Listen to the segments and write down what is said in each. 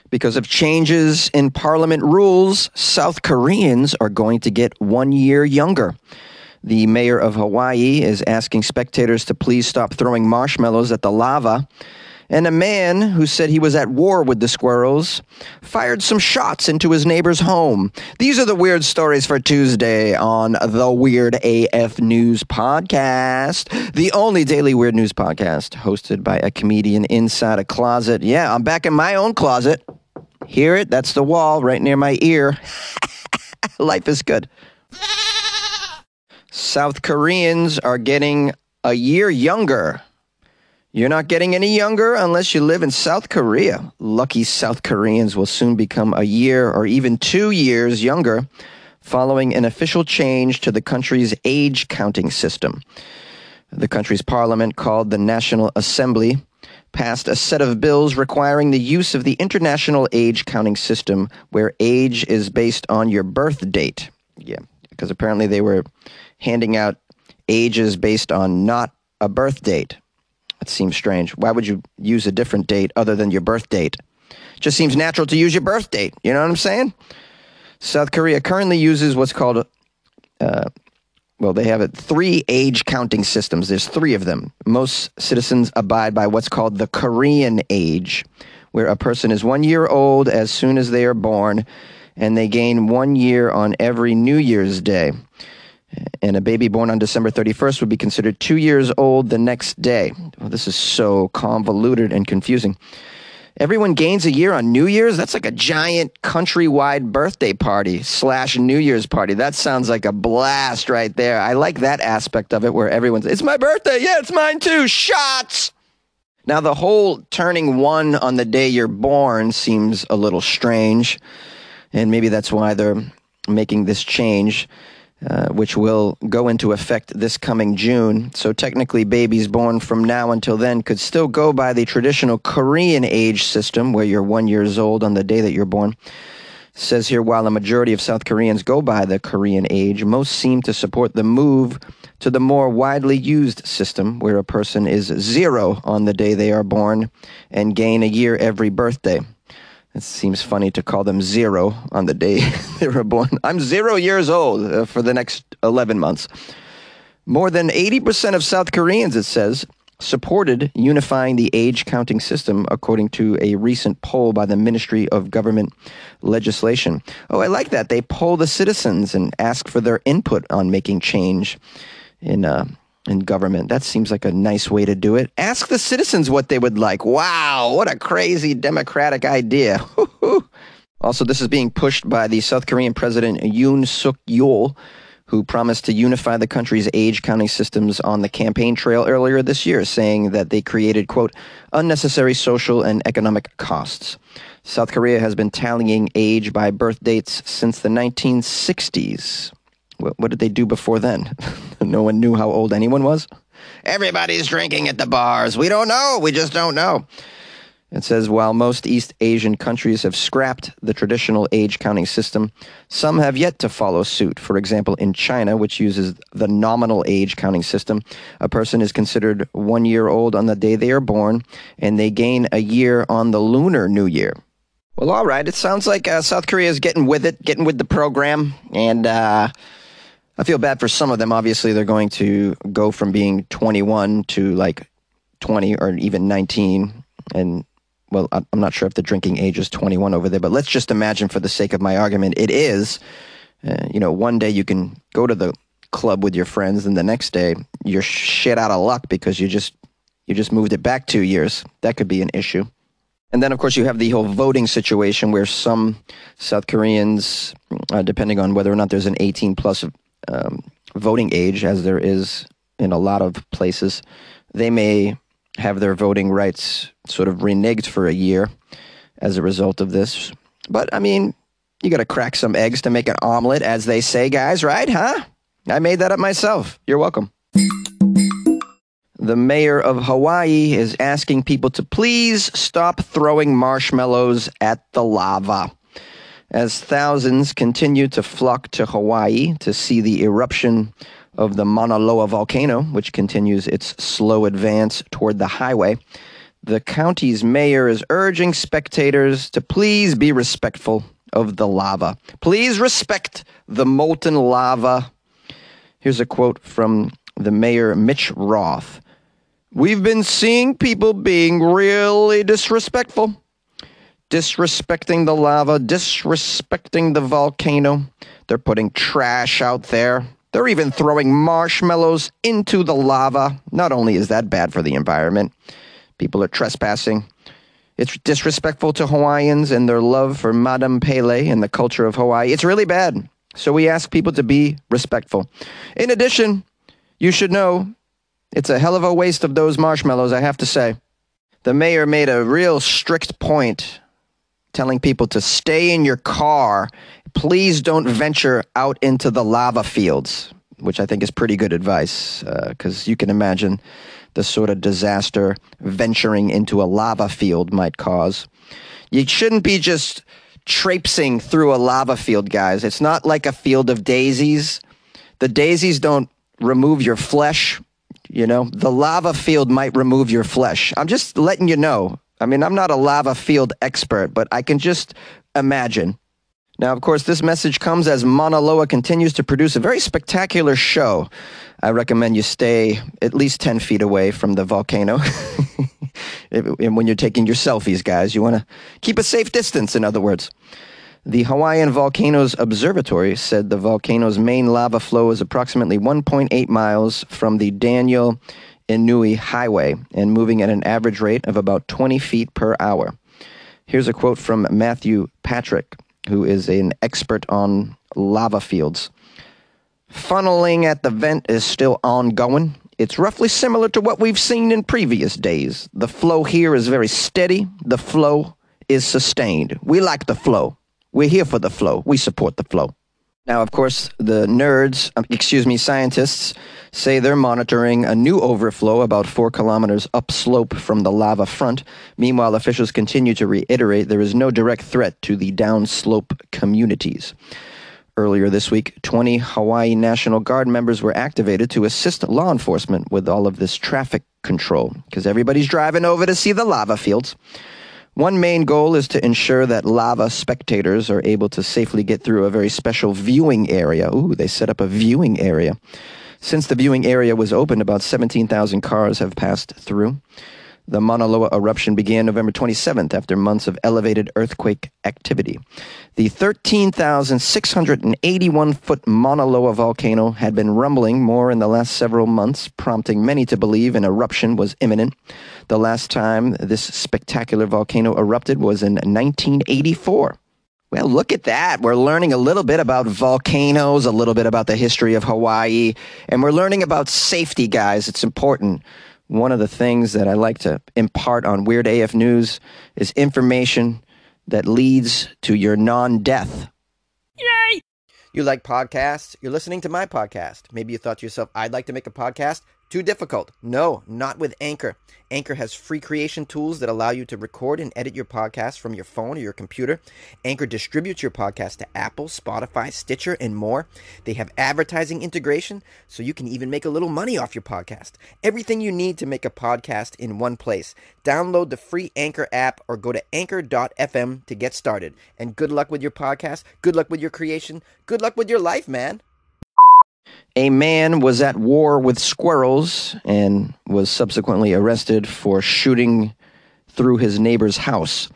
Because of changes in parliament rules, South Koreans are going to get 1 year younger. The mayor of Hawaii is asking spectators to please stop throwing marshmallows at the lava. And a man who said he was at war with the squirrels fired some shots into his neighbor's home. These are the weird stories for Tuesday on the Weird AF News Podcast, the only daily weird news podcast hosted by a comedian inside a closet. Yeah, I'm back in my own closet. Hear it? That's the wall right near my ear. Life is good. South Koreans are getting a year younger. You're not getting any younger unless you live in South Korea. Lucky South Koreans will soon become a year or even 2 years younger following an official change to the country's age counting system. The country's parliament, called the National Assembly, passed a set of bills requiring the use of the international age counting system where age is based on your birth date. Yeah, because apparently they were handing out ages based on not a birth date. That seems strange. Why would you use a different date other than your birth date? Just seems natural to use your birth date. You know what I'm saying? South Korea currently uses what's called, they have 3 age counting systems. There's 3 of them. Most citizens abide by what's called the Korean age, where a person is 1 year old as soon as they are born, and they gain 1 year on every New Year's Day. And a baby born on December 31st would be considered 2 years old the next day. Well, this is so convoluted and confusing. Everyone gains a year on New Year's? That's like a giant countrywide birthday party / New Year's party. That sounds like a blast right there. I like that aspect of it where everyone's, it's my birthday. Yeah, it's mine too. Shots! Now, the whole turning 1 on the day you're born seems a little strange. And maybe that's why they're making this change. Which will go into effect this coming June. So technically, babies born from now until then could still go by the traditional Korean age system, where you're 1 year old on the day that you're born. It says here, while a majority of South Koreans go by the Korean age, most seem to support the move to the more widely used system, where a person is 0 on the day they are born and gain a year every birthday. It seems funny to call them 0 on the day they were born. I'm 0 years old for the next 11 months. More than 80% of South Koreans, it says, supported unifying the age counting system, according to a recent poll by the Ministry of Government Legislation. Oh, I like that. They poll the citizens and ask for their input on making change in government. That seems like a nice way to do it. Ask the citizens what they would like. Wow, what a crazy democratic idea. Also, this is being pushed by the South Korean President Yoon Suk-yeol, who promised to unify the country's age counting systems on the campaign trail earlier this year, saying that they created, quote, unnecessary social and economic costs. South Korea has been tallying age by birth dates since the 1960s. What did they do before then? No one knew how old anyone was? Everybody's drinking at the bars. We don't know. We just don't know. It says, while most East Asian countries have scrapped the traditional age counting system, some have yet to follow suit. For example, in China, which uses the nominal age counting system, a person is considered 1 year old on the day they are born, and they gain a year on the Lunar New Year. Well, all right. It sounds like South Korea is getting with it, getting with the program, and I feel bad for some of them. Obviously, they're going to go from being 21 to like 20 or even 19. And, well, I'm not sure if the drinking age is 21 over there, but let's just imagine for the sake of my argument, it is. One day you can go to the club with your friends, and the next day you're shit out of luck because you just moved it back 2 years. That could be an issue. And then, of course, you have the whole voting situation where some South Koreans, depending on whether or not there's an 18-plus voting age, as there is in a lot of places, they may have their voting rights sort of reneged for a year as a result of this. But, I mean, you got to crack some eggs to make an omelet, as they say, guys, right? Huh? I made that up myself. You're welcome. The mayor of Hawaii is asking people to please stop throwing marshmallows at the lava. As thousands continue to flock to Hawaii to see the eruption of the Mauna Loa volcano, which continues its slow advance toward the highway, The county's mayor is urging spectators to please be respectful of the lava. Please respect the molten lava. Here's a quote from the mayor, Mitch Roth. We've been seeing people being really disrespectful. Disrespecting the lava, disrespecting the volcano. They're putting trash out there. They're even throwing marshmallows into the lava. Not only is that bad for the environment, people are trespassing. It's disrespectful to Hawaiians and their love for Madame Pele and the culture of Hawaii. It's really bad. So we ask people to be respectful. In addition, you should know it's a hell of a waste of those marshmallows, I have to say. The mayor made a real strict point telling people to stay in your car. Please don't venture out into the lava fields, which I think is pretty good advice, because you can imagine the sort of disaster venturing into a lava field might cause. You shouldn't be just traipsing through a lava field, guys. It's not like a field of daisies. The daisies don't remove your flesh. You know, the lava field might remove your flesh. I'm just letting you know. I mean, I'm not a lava field expert, but I can just imagine. Now, of course, this message comes as Mauna Loa continues to produce a very spectacular show. I recommend you stay at least 10 feet away from the volcano. And when you're taking your selfies, guys, you want to keep a safe distance, in other words. The Hawaiian Volcanoes Observatory said the volcano's main lava flow is approximately 1.8 miles from the Daniel Inui Highway and moving at an average rate of about 20 feet per hour. Here's a quote from Matthew Patrick, who is an expert on lava fields. Funneling at the vent is still ongoing. It's roughly similar to what we've seen in previous days. The flow here is very steady. The flow is sustained. We like the flow. We're here for the flow. We support the flow. Now, of course, the scientists say they're monitoring a new overflow about 4 kilometers upslope from the lava front. Meanwhile, officials continue to reiterate there is no direct threat to the downslope communities. Earlier this week, 20 Hawaii National Guard members were activated to assist law enforcement with all of this traffic control, because everybody's driving over to see the lava fields. One main goal is to ensure that lava spectators are able to safely get through a very special viewing area. Ooh, they set up a viewing area. Since the viewing area was opened, about 17,000 cars have passed through. The Mauna Loa eruption began November 27th after months of elevated earthquake activity. The 13,681-foot Mauna Loa volcano had been rumbling more in the last several months, prompting many to believe an eruption was imminent. The last time this spectacular volcano erupted was in 1984. Well, look at that. We're learning a little bit about volcanoes, a little bit about the history of Hawaii, and we're learning about safety, guys. It's important. One of the things that I like to impart on Weird AF News is information that leads to your non-death. Yay! You like podcasts? You're listening to my podcast. Maybe you thought to yourself, I'd like to make a podcast. Too difficult. No, not with Anchor. Anchor has free creation tools that allow you to record and edit your podcast from your phone or your computer. Anchor distributes your podcast to Apple, Spotify, Stitcher, and more. They have advertising integration, so you can even make a little money off your podcast. Everything you need to make a podcast in one place. Download the free Anchor app or go to anchor.fm to get started. And good luck with your podcast. Good luck with your creation. Good luck with your life, man. A man was at war with squirrels and was subsequently arrested for shooting through his neighbor's house.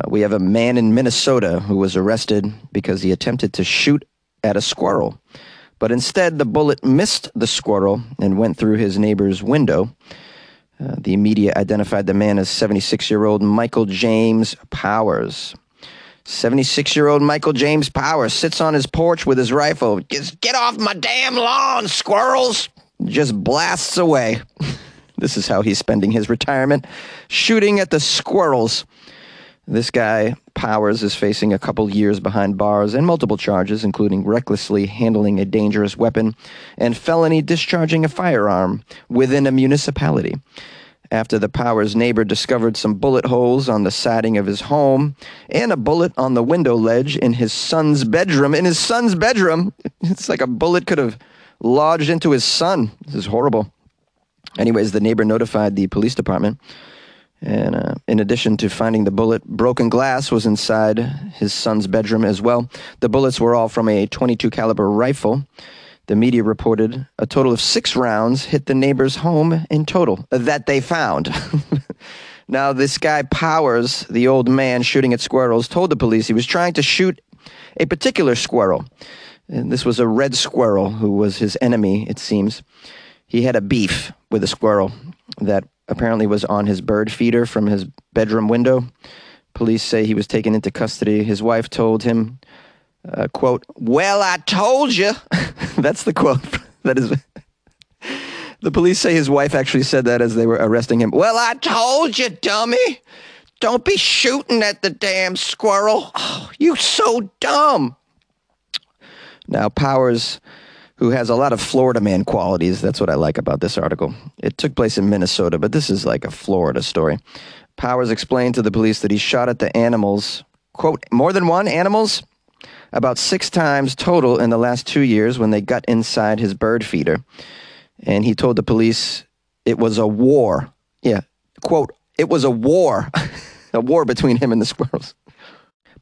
We have a man in Minnesota who was arrested because he attempted to shoot at a squirrel. But instead, the bullet missed the squirrel and went through his neighbor's window. The media identified the man as 76-year-old Michael James Powers. 76-year-old Michael James Powers sits on his porch with his rifle. Get off my damn lawn, squirrels! Just blasts away. This is how he's spending his retirement, shooting at the squirrels. This guy, Powers, is facing a couple years behind bars and multiple charges, including recklessly handling a dangerous weapon and felony discharging a firearm within a municipality. After the Powers neighbor discovered some bullet holes on the siding of his home and a bullet on the window ledge in his son's bedroom. In his son's bedroom, it's like a bullet could have lodged into his son. This is horrible. Anyways, the neighbor notified the police department, And in addition to finding the bullet, broken glass was inside his son's bedroom as well. The bullets were all from a .22 caliber rifle. The media reported a total of 6 rounds hit the neighbor's home in total that they found. Now, this guy Powers, the old man shooting at squirrels, told the police he was trying to shoot a particular squirrel. And this was a red squirrel who was his enemy, it seems. He had a beef with a squirrel that apparently was on his bird feeder from his bedroom window. Police say he was taken into custody. His wife told him, quote, "Well, I told you." That's the quote. That is. The police say his wife actually said that as they were arresting him. "Well, I told you, dummy. Don't be shooting at the damn squirrel. Oh, you so dumb." Now, Powers, who has a lot of Florida man qualities, that's what I like about this article. It took place in Minnesota, but this is like a Florida story. Powers explained to the police that he shot at the animals, quote, more than one animals, about 6 times total in the last 2 years when they got inside his bird feeder. And he told the police it was a war. Yeah, quote, it was a war. A war between him and the squirrels.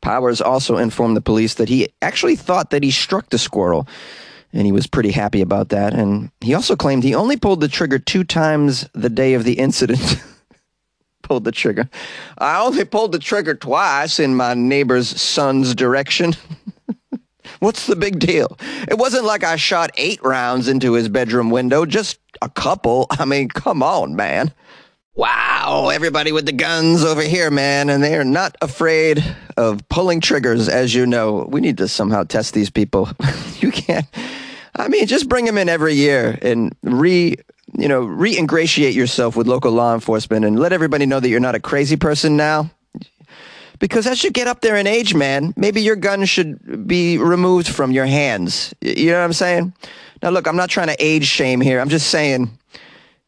Powers also informed the police that he actually thought that he struck the squirrel, and he was pretty happy about that. And he also claimed he only pulled the trigger 2 times the day of the incident. Pulled the trigger. "I only pulled the trigger twice in my neighbor's son's direction." What's the big deal? It wasn't like I shot 8 rounds into his bedroom window, just a couple. I mean, come on, man. Wow, everybody with the guns over here, man, and they are not afraid of pulling triggers, as you know. We need to somehow test these people. You can't. I mean, just bring them in every year and re-ingratiate yourself with local law enforcement and let everybody know that you're not a crazy person now. Because as you get up there in age, man, maybe your gun should be removed from your hands. You know what I'm saying? Now, look, I'm not trying to age shame here. I'm just saying,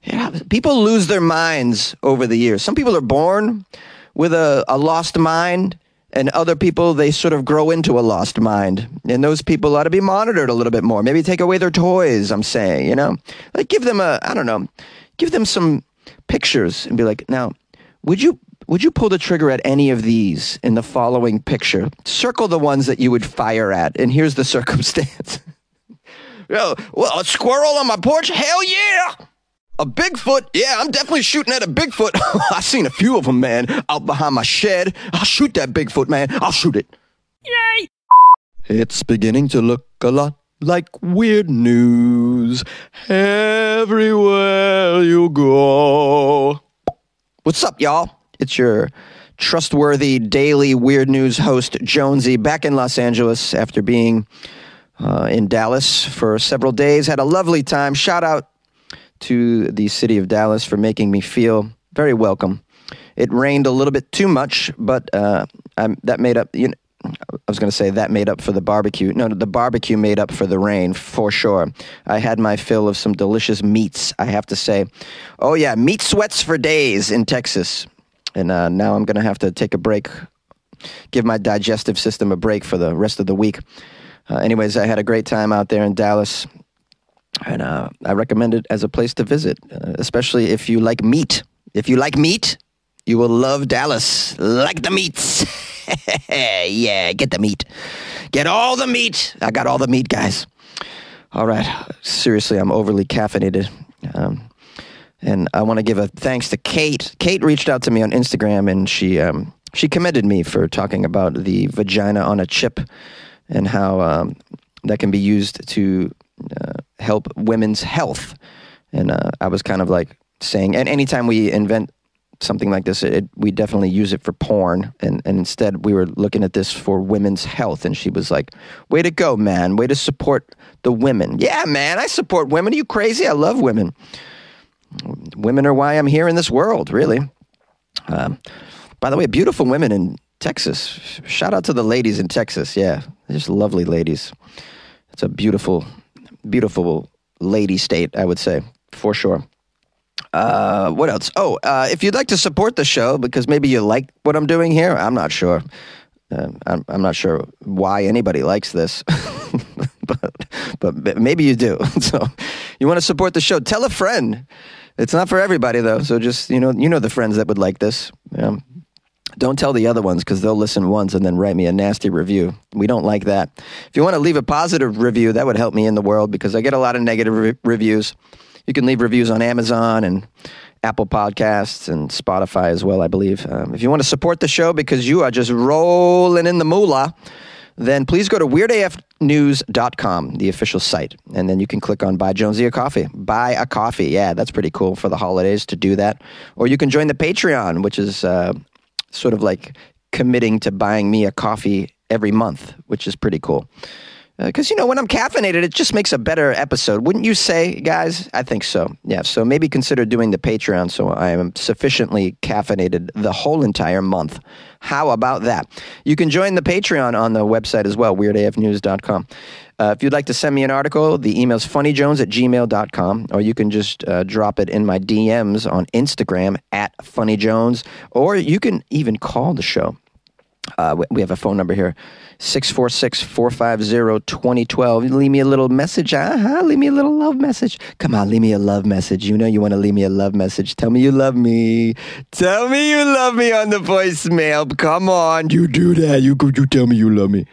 yeah, people lose their minds over the years. Some people are born with a lost mind, and other people, they sort of grow into a lost mind. And those people ought to be monitored a little bit more. Maybe take away their toys, I'm saying, you know? Like, give them give them some pictures and be like, now, would you pull the trigger at any of these in the following picture? Circle the ones that you would fire at, and here's the circumstance. Well, a squirrel on my porch? Hell yeah! A Bigfoot? Yeah, I'm definitely shooting at a Bigfoot. I've seen a few of them, man, out behind my shed. I'll shoot that Bigfoot, man. I'll shoot it. Yay! It's beginning to look a lot like weird news everywhere you go. What's up, y'all? It's your trustworthy daily weird news host, Jonesy, back in Los Angeles after being in Dallas for several days. Had a lovely time. Shout out to the city of Dallas for making me feel very welcome. It rained a little bit too much, but that made up. I was going to say that made up for the barbecue. No, the barbecue made up for the rain, for sure. I had my fill of some delicious meats, I have to say. Oh, yeah, meat sweats for days in Texas. And now I'm going to have to take a break, give my digestive system a break for the rest of the week. Anyways, I had a great time out there in Dallas, and I recommend it as a place to visit, especially if you like meat. If you like meat, you will love Dallas. Like the meats. Yeah, get the meat. Get all the meat. I got all the meat, guys. All right. Seriously, I'm overly caffeinated. And I want to give a thanks to Kate. Kate reached out to me on Instagram, and she commended me for talking about the vagina on a chip and how that can be used to help women's health. And I was kind of like saying, and anytime we invent something like this, we definitely use it for porn. And instead, we were looking at this for women's health. And she was like, way to go, man. Way to support the women. Yeah, man, I support women. Are you crazy? I love women. Women are why I'm here in this world, really. By the way, beautiful women in Texas. Shout out to the ladies in Texas. Yeah, they're just lovely ladies. It's a beautiful, beautiful lady state, I would say, for sure. What else? Oh, if you'd like to support the show, because maybe you like what I'm doing here, I'm not sure. I'm not sure why anybody likes this, but maybe you do. So you want to support the show, tell a friend. It's not for everybody, though. So just, you know the friends that would like this. Don't tell the other ones because they'll listen once and then write me a nasty review. We don't like that. If you want to leave a positive review, that would help me in the world because I get a lot of negative reviews. You can leave reviews on Amazon and Apple Podcasts and Spotify as well, I believe. If you want to support the show because you are just rolling in the moolah, then please go to weirdafnews.com, the official site. And then you can click on Buy Jonesy a Coffee. Buy a coffee. Yeah, that's pretty cool for the holidays to do that. Or you can join the Patreon, which is sort of like committing to buying me a coffee every month, which is pretty cool. Because, when I'm caffeinated, it just makes a better episode. Wouldn't you say, guys? I think so. Yeah, so maybe consider doing the Patreon so I am sufficiently caffeinated the whole entire month. How about that? You can join the Patreon on the website as well, weirdafnews.com. If you'd like to send me an article, the email's funnyjones@gmail.com, or you can just drop it in my DMs on Instagram @funnyjones, or you can even call the show. We have a phone number here, 646-450-2012. Leave me a little message. Leave me a little love message. Come on, leave me a love message. You know you want to leave me a love message. Tell me you love me. Tell me you love me on the voicemail. Come on, you do that. You tell me you love me.